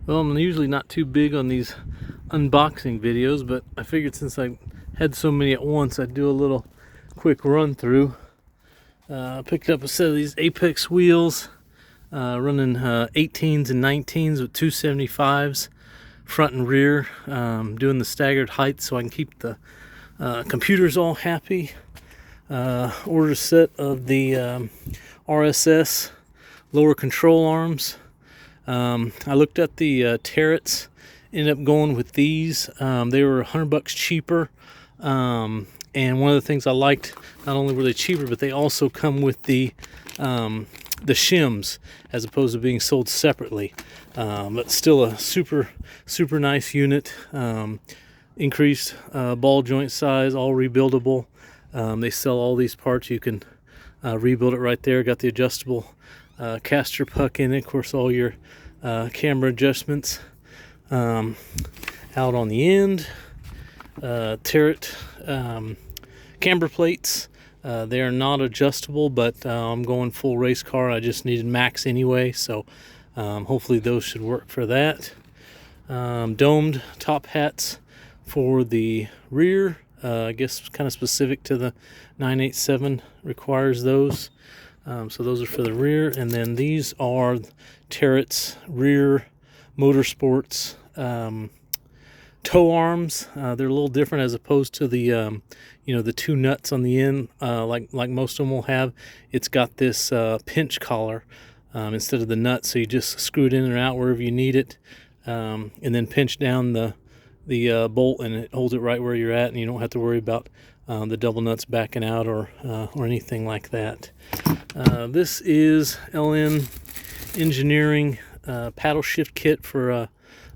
Well, I'm usually not too big on these unboxing videos, but I figured since I had so many at once, I'd do a little quick run through. I picked up a set of these Apex wheels, running 18s and 19s with 275s, front and rear, doing the staggered height so I can keep the computers all happy. Ordered a set of the RSS lower control arms. I looked at the turrets, ended up going with these. They were $100 cheaper. And one of the things I liked, not only were they cheaper, but they also come with the shims as opposed to being sold separately. But still a super nice unit. Increased ball joint size, all rebuildable. They sell all these parts. You can rebuild it right there. Got the adjustable caster puck in it. Of course, all your camera adjustments out on the end. Turret camber plates. They are not adjustable, but I'm going full race car. I just needed max anyway, so hopefully those should work for that. Domed top hats for the rear. I guess kind of specific to the 987 requires those. So those are for the rear, and then these are turrets rear motorsports tow arms. They're a little different as opposed to the the two nuts on the end, like most of them will have. It's got this pinch collar instead of the nut, so you just screw it in or out wherever you need it, and then pinch down the bolt, and it holds it right where you're at, and you don't have to worry about the double nuts backing out or anything like that. This is LN Engineering paddle shift kit for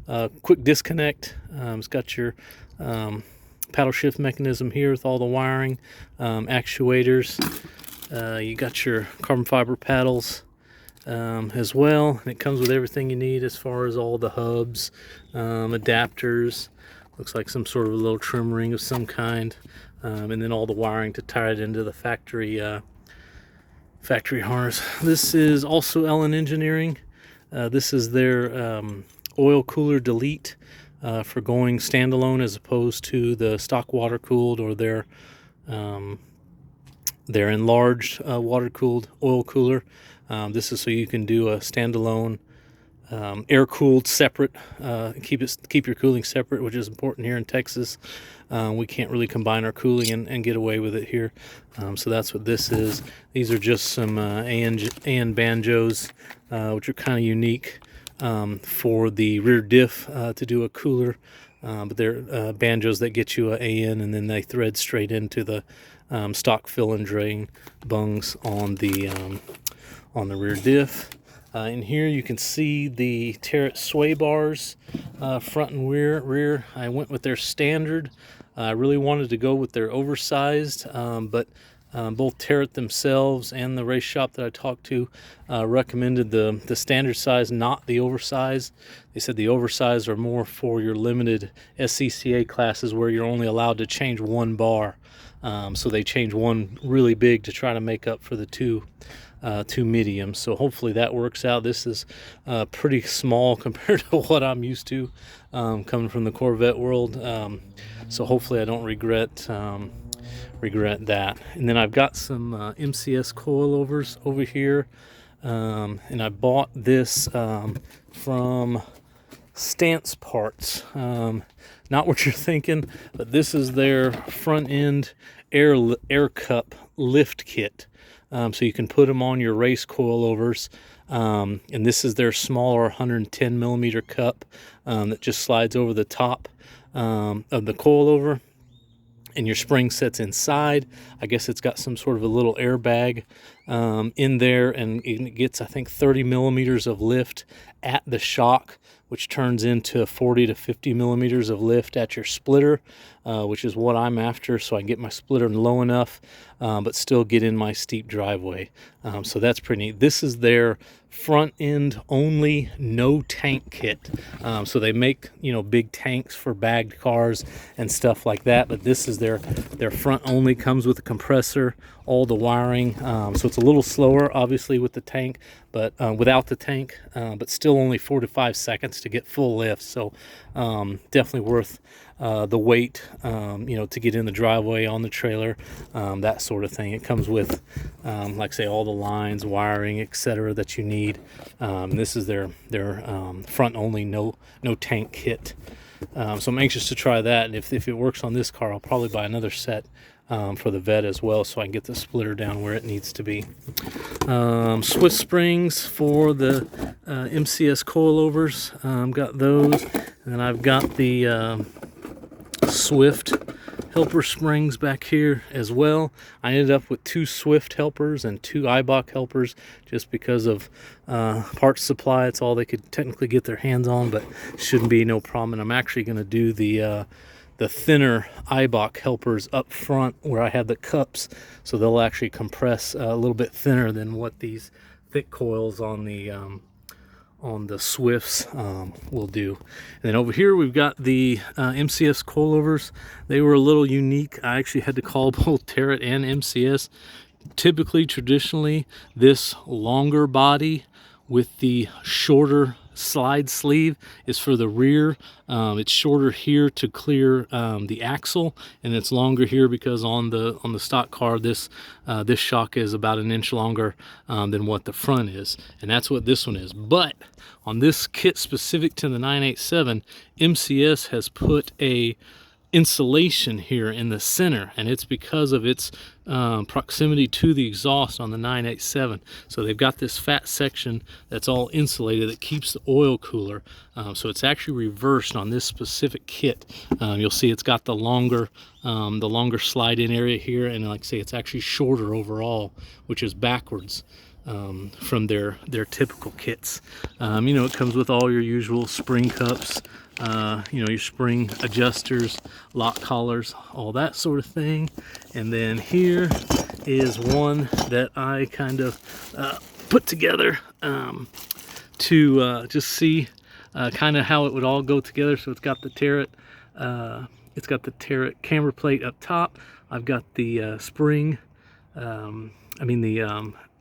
a quick disconnect. It's got your paddle shift mechanism here with all the wiring, actuators. You got your carbon fiber paddles as well, and it comes with everything you need as far as all the hubs, adapters. Looks like some sort of a little trim ring of some kind, and then all the wiring to tie it into the factory harness. This is also LN Engineering. This is their oil cooler delete for going standalone as opposed to the stock water cooled or their enlarged water cooled oil cooler. This is so you can do a standalone air cooled separate, keep your cooling separate, which is important here in Texas. We can't really combine our cooling and get away with it here. So that's what this is. These are just some AN banjos, which are kind of unique for the rear diff to do a cooler. But they're banjos that get you a AN, and then they thread straight into the stock fill and drain bungs on the rear diff. In here you can see the turret sway bars, front and rear. I went with their standard. I really wanted to go with their oversized, but both Turret themselves and the race shop that I talked to recommended the standard size, not the oversized. They said the oversized are more for your limited SCCA classes where you're only allowed to change one bar. So they changed one really big to try to make up for the two mediums. So hopefully that works out. This is pretty small compared to what I'm used to coming from the Corvette world. So hopefully I don't regret that. And then I've got some MCS coilovers over here, and I bought this from Stance Parts. Not what you're thinking, but this is their front end air cup lift kit. So you can put them on your race coilovers, and this is their smaller 110 millimeter cup that just slides over the top of the coilover, and your spring sets inside. I guess it's got some sort of a little airbag in there, and it gets, I think, 30 millimeters of lift at the shock, which turns into 40 to 50 millimeters of lift at your splitter, which is what I'm after, so I can get my splitter low enough but still get in my steep driveway. So that's pretty neat. This is their front end only no tank kit. So they make, you know, big tanks for bagged cars and stuff like that, but this is their front only. Comes with a compressor, all the wiring. So it's a little slower obviously with the tank, but without the tank, but still only 4 to 5 seconds to get full lift. So definitely worth the wait, you know, to get in the driveway, on the trailer, that sort of thing. It comes with, like I say, all the lines, wiring, etc. that you need. This is their front only no tank kit. So I'm anxious to try that, and if it works on this car, I'll probably buy another set for the vet as well, so I can get the splitter down where it needs to be. Swift springs for the MCS coilovers. Got those, and then I've got the Swift helper springs back here as well. I ended up with 2 Swift helpers and 2 Eibach helpers just because of parts supply. It's all they could technically get their hands on, but shouldn't be no problem. And I'm actually going to do the thinner Eibach helpers up front where I have the cups, so they'll actually compress a little bit thinner than what these thick coils on the Swifts will do. And then over here we've got the MCS coilovers. They were a little unique. I actually had to call both Terret and MCS. Typically, traditionally, this longer body with the shorter slide sleeve is for the rear. It's shorter here to clear the axle, and it's longer here because on the stock car this shock is about an inch longer than what the front is, and that's what this one is. But on this kit specific to the 987, MCS has put a insulation here in the center, and it's because of its proximity to the exhaust on the 987. So they've got this fat section that's all insulated that keeps the oil cooler. So it's actually reversed on this specific kit. You'll see it's got the longer slide in area here, and like I say, it's actually shorter overall, which is backwards from their typical kits. You know, it comes with all your usual spring cups, you know, your spring adjusters, lock collars, all that sort of thing. And then here is one that I kind of put together to just see kind of how it would all go together. So it's got the Terret, camber plate up top. I've got the spring,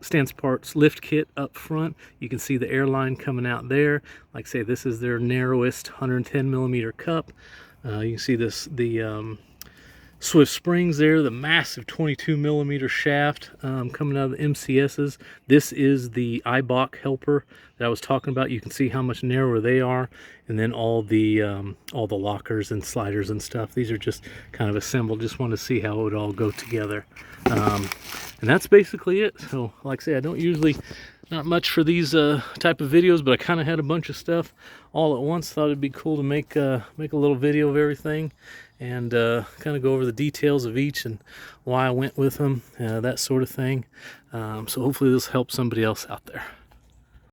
stance parts lift kit up front. You can see the airline coming out there. Like I say, this is their narrowest 110 millimeter cup. You can see the Swift springs there, the massive 22 millimeter shaft coming out of the MCS's. This is the Eibach helper that I was talking about. You can see how much narrower they are, and then all the lockers and sliders and stuff. These are just kind of assembled. Just want to see how it would all go together. And that's basically it. So like I say, I don't usually, not much for these type of videos, but I kind of had a bunch of stuff all at once. Thought it'd be cool to make a little video of everything, and kind of go over the details of each and why I went with them, that sort of thing. So hopefully this helps somebody else out there.